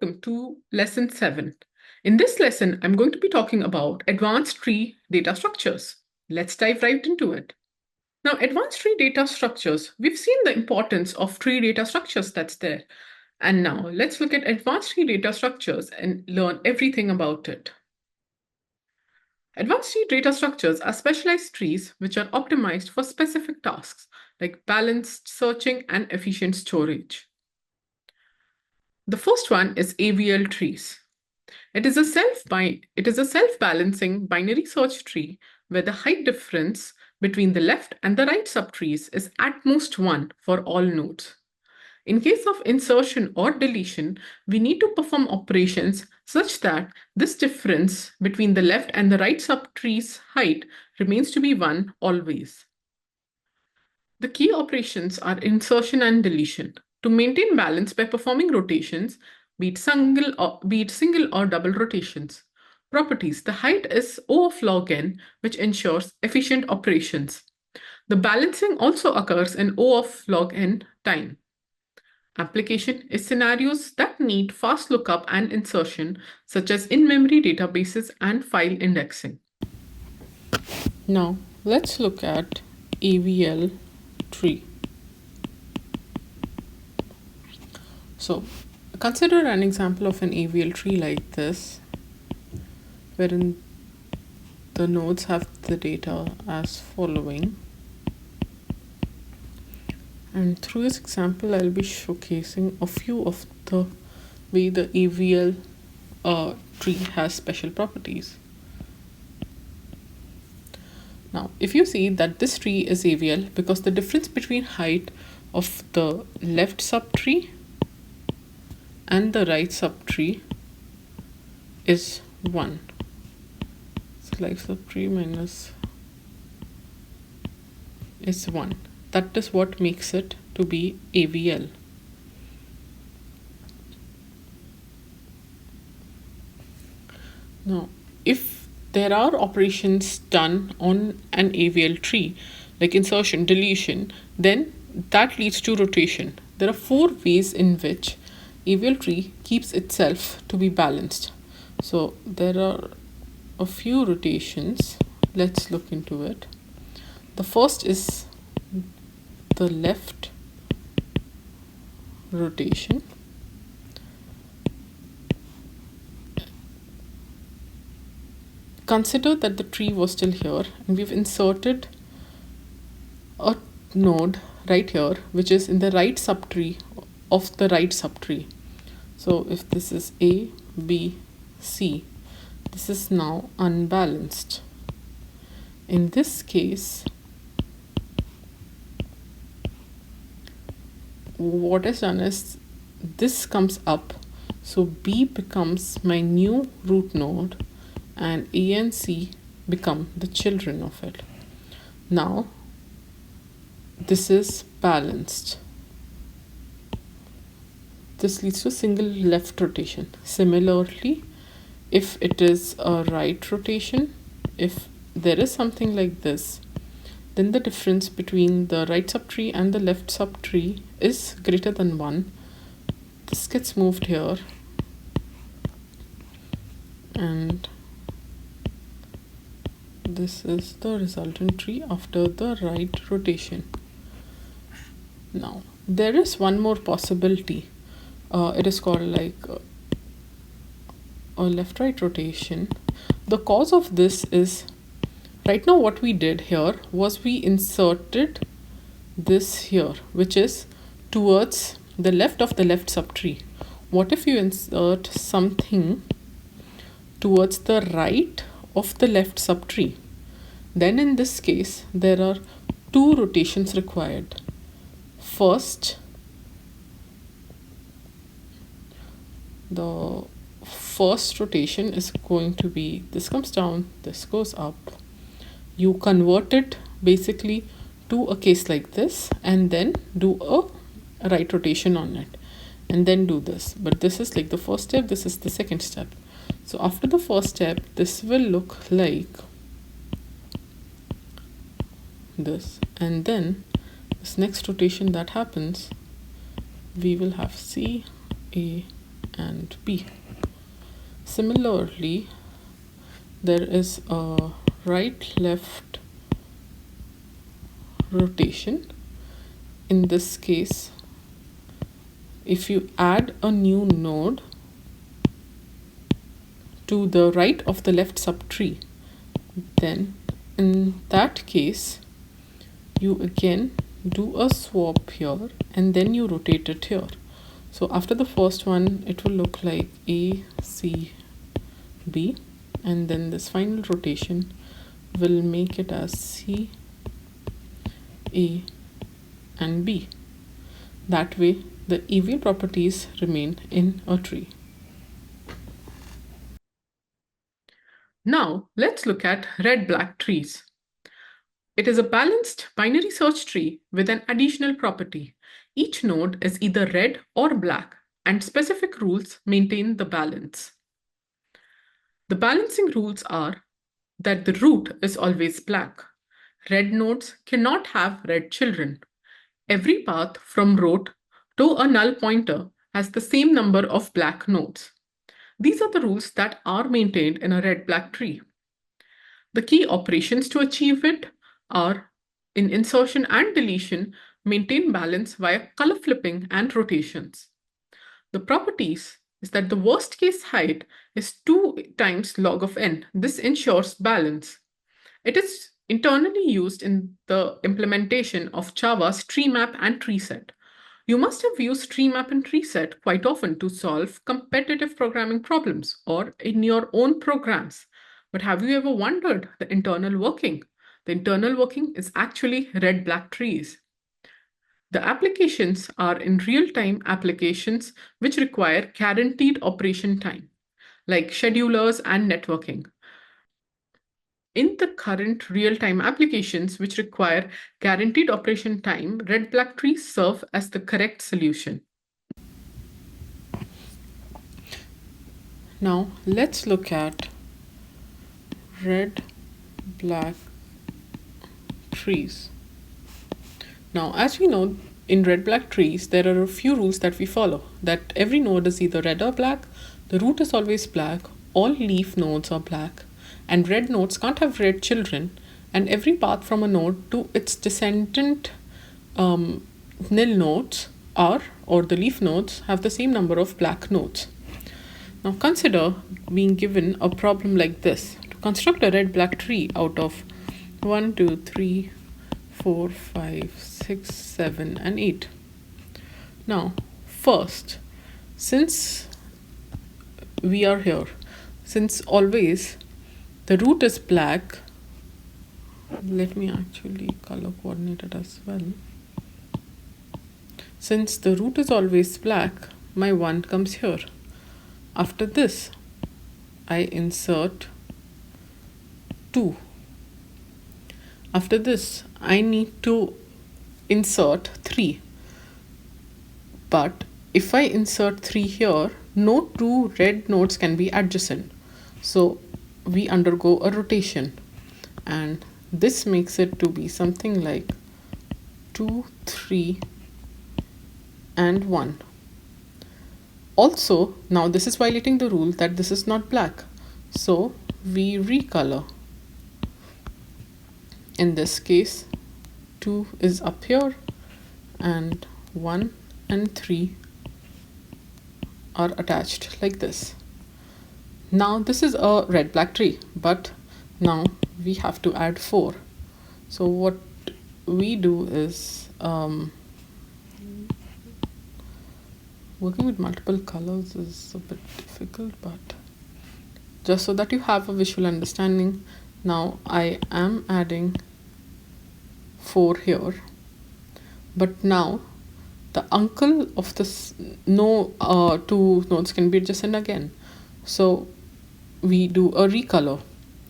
welcome to Lesson 7. In this lesson, I'm going to be talking about advanced tree data structures. Let's dive right into it. Now, advanced tree data structures, we've seen the importance of tree data structures that's there. And now let's look at advanced tree data structures and learn everything about it. Advanced tree data structures are specialized trees which are optimized for specific tasks like balanced searching and efficient storage. The first one is AVL trees. It is a self-balancing binary search tree where the height difference between the left and the right subtrees is at most 1 for all nodes. In case of insertion or deletion, we need to perform operations such that this difference between the left and the right subtree's height remains to be 1 always. The key operations are insertion and deletion. To maintain balance by performing rotations, be it single or double rotations. Properties. The height is O of log n, which ensures efficient operations. The balancing also occurs in O of log n time. Application is scenarios that need fast lookup and insertion, such as in-memory databases and file indexing. Now, let's look at AVL tree. So, consider an example of an AVL tree like this, wherein the nodes have the data as following. And through this example, I'll be showcasing a few of the way the AVL tree has special properties. Now, if you see that this tree is AVL because the difference between height of the left subtree and the right subtree is 1. So left subtree minus is 1. That is what makes it to be AVL. Now, if there are operations done on an AVL tree, like insertion, deletion, then that leads to rotation. There are 4 ways in which AVL tree keeps itself to be balanced. So there are a few rotations. Let's look into it. The first is the left rotation. Consider that the tree was still here and we've inserted a node right here which is in the right subtree of the right subtree. So if this is A, B, C, this is now unbalanced. In this case, what is done is this comes up, so B becomes my new root node and A and C become the children of it. Now this is balanced. This leads to single left rotation. Similarly, if it is a right rotation, if there is something like this, then the difference between the right subtree and the left subtree is greater than 1. This gets moved here and this is the resultant tree after the right rotation. Now, there is one more possibility. It is called like a left-right rotation. The cause of this is, right now what we did here was we inserted this here, which is towards the left of the left subtree. What if you insert something towards the right of the left subtree? Then in this case, there are 2 rotations required. First, the first rotation is going to be, this comes down, this goes up. You convert it basically to a case like this and then do a right rotation on it and then do this. But this is like the first step, this is the second step. So after the first step, this will look like this, and then this next rotation that happens, we will have C, A, and B. Similarly, there is a right-left rotation. In this case, if you add a new node to the right of the left subtree, then in that case you again do a swap here and then you rotate it here. So after the first one it will look like A, C, B, and then this final rotation will make it as C, A, and B. That way the EVA properties remain in a tree. Now let's look at red-black trees. It is a balanced binary search tree with an additional property. Each node is either red or black, and specific rules maintain the balance. The balancing rules are that the root is always black. Red nodes cannot have red children. Every path from root to a null pointer has the same number of black nodes. These are the rules that are maintained in a red-black tree. The key operations to achieve it are, in insertion and deletion, maintain balance via color flipping and rotations. The properties is that the worst case height is 2 times log of n. This ensures balance. It is internally used in the implementation of Java's tree map and tree set. You must have used tree map and tree set quite often to solve competitive programming problems or in your own programs. But have you ever wondered the internal working? The internal working is actually red-black trees. The applications are in real-time applications which require guaranteed operation time, like schedulers and networking. In the current real-time applications which require guaranteed operation time, red-black trees serve as the correct solution. Now let's look at red-black trees. Now, as we know, in red-black trees, there are a few rules that we follow. That every node is either red or black, the root is always black, all leaf nodes are black, and red nodes can't have red children, and every path from a node to its descendant nil nodes are, or the leaf nodes, have the same number of black nodes. Now consider being given a problem like this. To construct a red-black tree out of 1, 2, 3, 4, 5, 6, 7, and 8. Now, first, since we are here, since always the root is black, let me actually color coordinate it as well. Since the root is always black, my 1 comes here. After this, I insert 2. After this, I need to insert 3. But if I insert 3 here, no 2 red nodes can be adjacent. So we undergo a rotation. And this makes it to be something like 2, 3, and 1. Also, now this is violating the rule that this is not black. So we recolor. In this case, 2 is up here and 1 and 3 are attached like this. Now this is a red-black tree, but now we have to add 4. So what we do is working with multiple colors is a bit difficult, but just so that you have a visual understanding, now I am adding 4 here, but now the uncle of this 2 nodes can be adjacent again. So we do a recolor.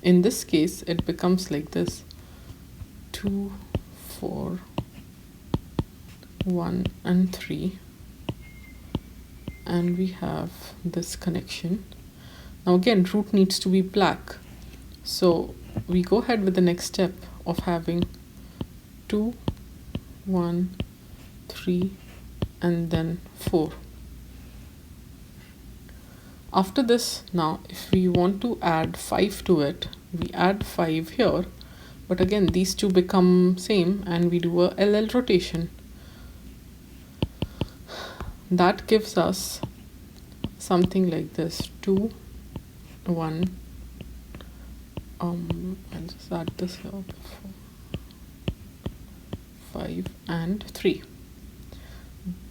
In this case, it becomes like this: 2, 4, 1, and 3. And we have this connection. Now again, root needs to be black. So we go ahead with the next step of having 2, 1, 3, and then 4. After this, now if we want to add 5 to it, we add 5 here, but again these two become same and we do a LL rotation. That gives us something like this: 2, 1, I'll just add this here before, 5 and 3.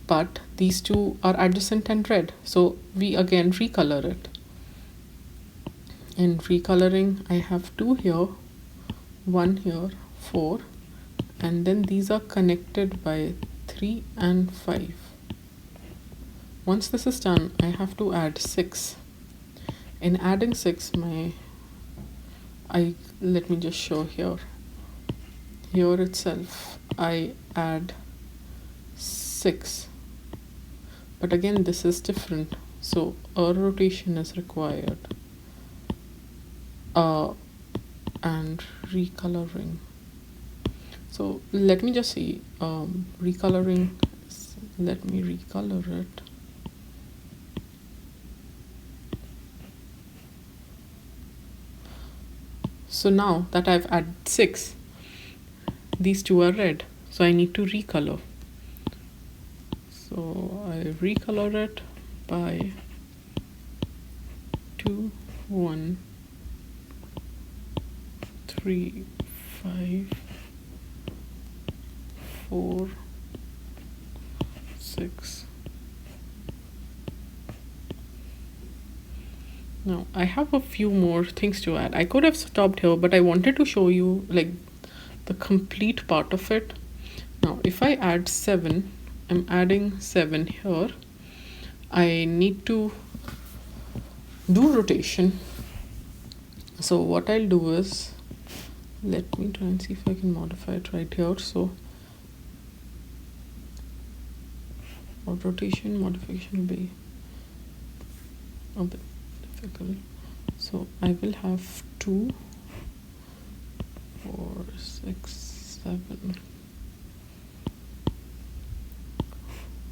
But these two are adjacent and red, so we again recolor it. In recoloring, I have 2 here, 1 here, 4, and then these are connected by 3 and 5. Once this is done, I have to add 6. In adding 6, let me just show here. Here itself, I add 6. But again, this is different, so a rotation is required. And recoloring. So let me just see. Recoloring. Let me recolor it. So now that I've added 6, these two are red, so I need to recolor. So I recolor it by 2, 1, 3, 5, 4, 6. Now I have a few more things to add. I could have stopped here, but I wanted to show you like the complete part of it. Now if I add 7, I'm adding 7 here. I need to do rotation. So what I'll do is, let me try and see if I can modify it right here. So rotation modification will be a bit difficult. So I will have 2, 4, 6, 7,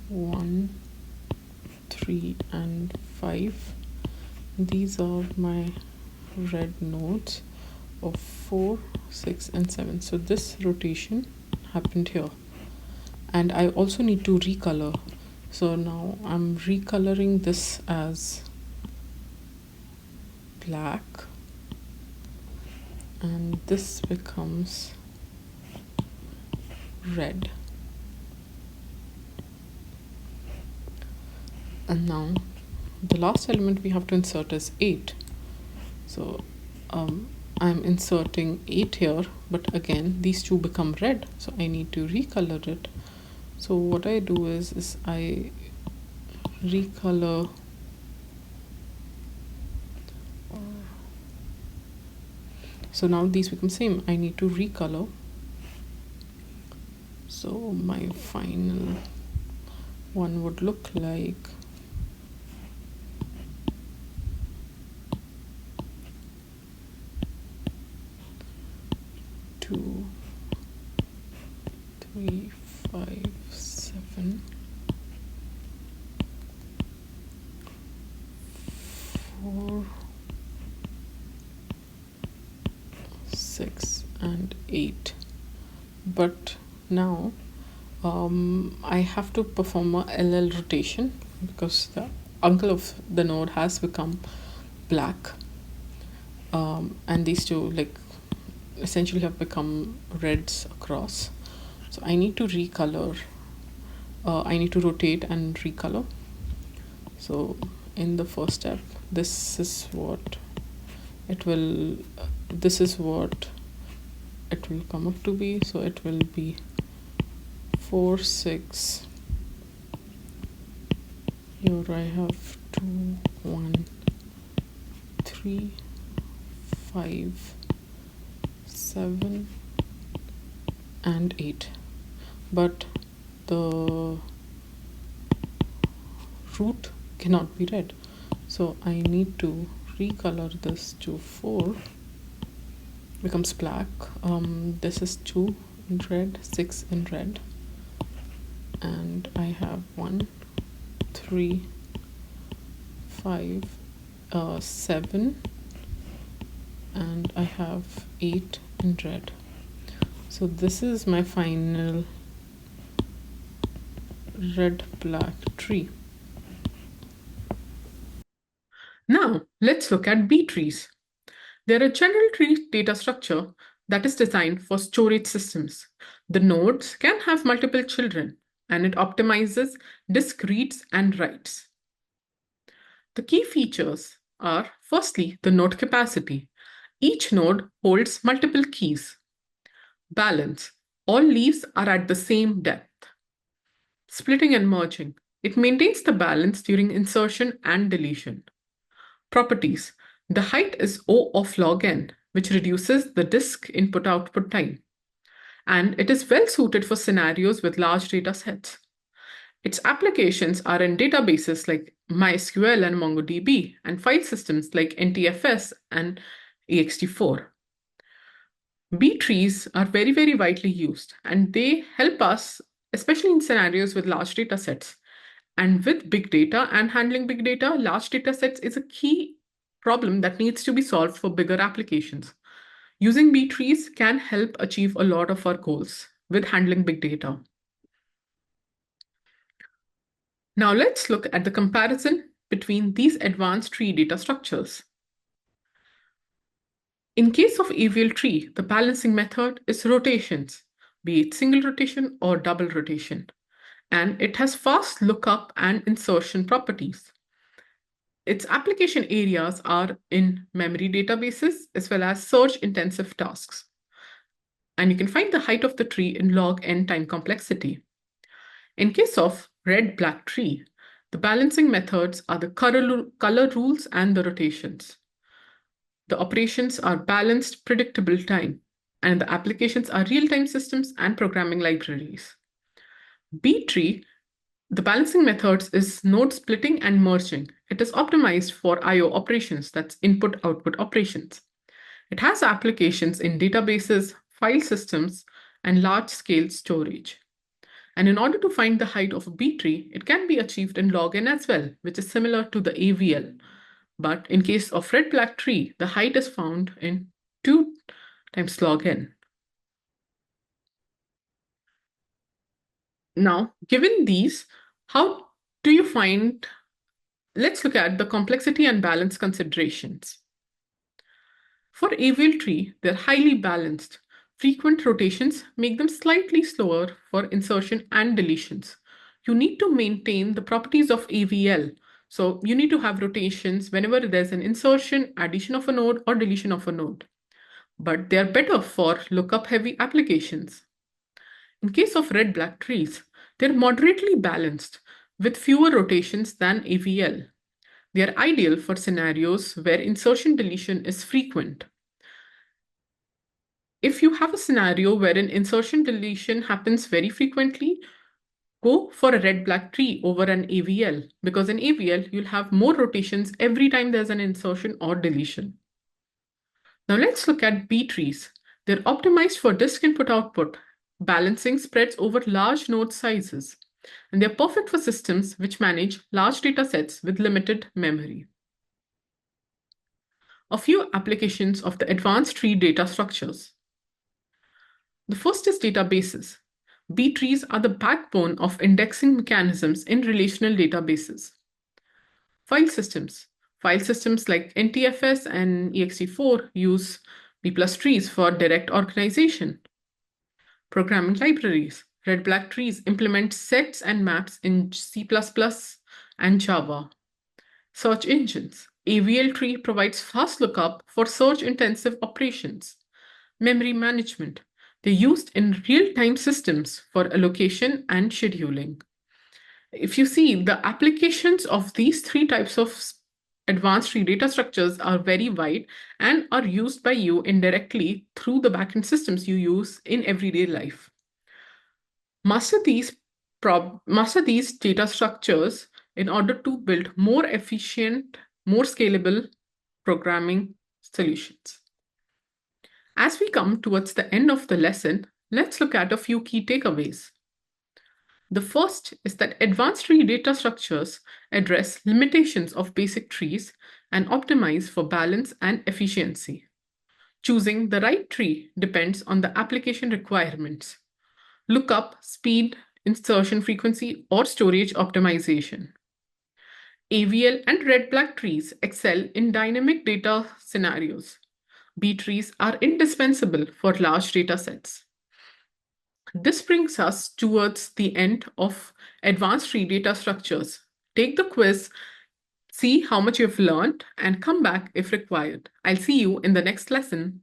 1, 3 and 5. These are my red nodes of 4, 6 and 7. So this rotation happened here, and I also need to recolor. So now I'm recoloring this as black, and this becomes red. And now the last element we have to insert is 8. So I'm inserting 8 here, but again these two become red, so I need to recolor it. So what I do is I recolor so now these become same. I need to recolor. So my final one would look like 2, 3, 5, 7, 4, 6 and 8. But now I have to perform a LL rotation because the angle of the node has become black, and these two like essentially have become reds across. So I need to recolor. I need to rotate and recolor. So in the first step, this is what it will come up to be. So it will be 4, 6. Here I have 2, 1, 3, 5, 7 and 8. But the root cannot be red, so I need to recolor this to 4, becomes black. This is 2 in red, 6 in red, and I have 1, 3, 5 7, and I have 8 in red. So this is my final red black tree. Now let's look at B trees. They're a general tree data structure that is designed for storage systems. The nodes can have multiple children, and it optimizes disk reads and writes. The key features are firstly the node capacity. Each node holds multiple keys. Balance. All leaves are at the same depth. Splitting and merging. It maintains the balance during insertion and deletion. Properties. The height is O of log n, which reduces the disk input-output time. And it is well suited for scenarios with large data sets. Its applications are in databases like MySQL and MongoDB, and file systems like NTFS and ext4. B trees are very, very widely used, and they help us, especially in scenarios with large data sets. And with big data and handling big data, large data sets is a key problem that needs to be solved for bigger applications. Using B trees can help achieve a lot of our goals with handling big data. Now let's look at the comparison between these advanced tree data structures. In case of AVL tree, the balancing method is rotations, be it single rotation or double rotation, and it has fast lookup and insertion properties. Its application areas are in memory databases as well as search-intensive tasks. And you can find the height of the tree in log n time complexity. In case of red-black tree, the balancing methods are the color rules and the rotations. The operations are balanced, predictable time, and the applications are real-time systems and programming libraries. B tree, the balancing methods is node splitting and merging. It is optimized for I/O operations, that's input-output operations. It has applications in databases, file systems, and large-scale storage. And in order to find the height of a B tree, it can be achieved in log n as well, which is similar to the AVL. But in case of red-black tree, the height is found in 2 times log n. Now, given these, how do you find, let's look at the complexity and balance considerations. For AVL tree, they're highly balanced. Frequent rotations make them slightly slower for insertion and deletions. You need to maintain the properties of AVL. So you need to have rotations whenever there's an insertion, addition of a node, or deletion of a node. But they're better for lookup-heavy applications. In case of red-black trees, they're moderately balanced with fewer rotations than AVL. They are ideal for scenarios where insertion deletion is frequent. If you have a scenario where an insertion deletion happens very frequently, go for a red-black tree over an AVL, because in AVL, you'll have more rotations every time there's an insertion or deletion. Now let's look at B trees. They're optimized for disk input-output. Balancing spreads over large node sizes, and they're perfect for systems which manage large data sets with limited memory. A few applications of the advanced tree data structures. The first is databases. B trees are the backbone of indexing mechanisms in relational databases. File systems. File systems like NTFS and ext4 use B plus trees for direct organization. Programming libraries. Red-black trees implement sets and maps in C++ and Java. Search engines. AVL tree provides fast lookup for search-intensive operations. Memory management. They're used in real-time systems for allocation and scheduling. If you see, the applications of these three types of advanced tree data structures are very wide and are used by you indirectly through the backend systems you use in everyday life. Master these data structures in order to build more efficient, more scalable programming solutions. As we come towards the end of the lesson, let's look at a few key takeaways. The first is that advanced tree data structures address limitations of basic trees and optimize for balance and efficiency. Choosing the right tree depends on the application requirements. Lookup, speed, insertion frequency, or storage optimization. AVL and red-black trees excel in dynamic data scenarios. B trees are indispensable for large data sets. This brings us towards the end of advanced tree data structures. Take the quiz, see how much you've learned, and come back if required. I'll see you in the next lesson.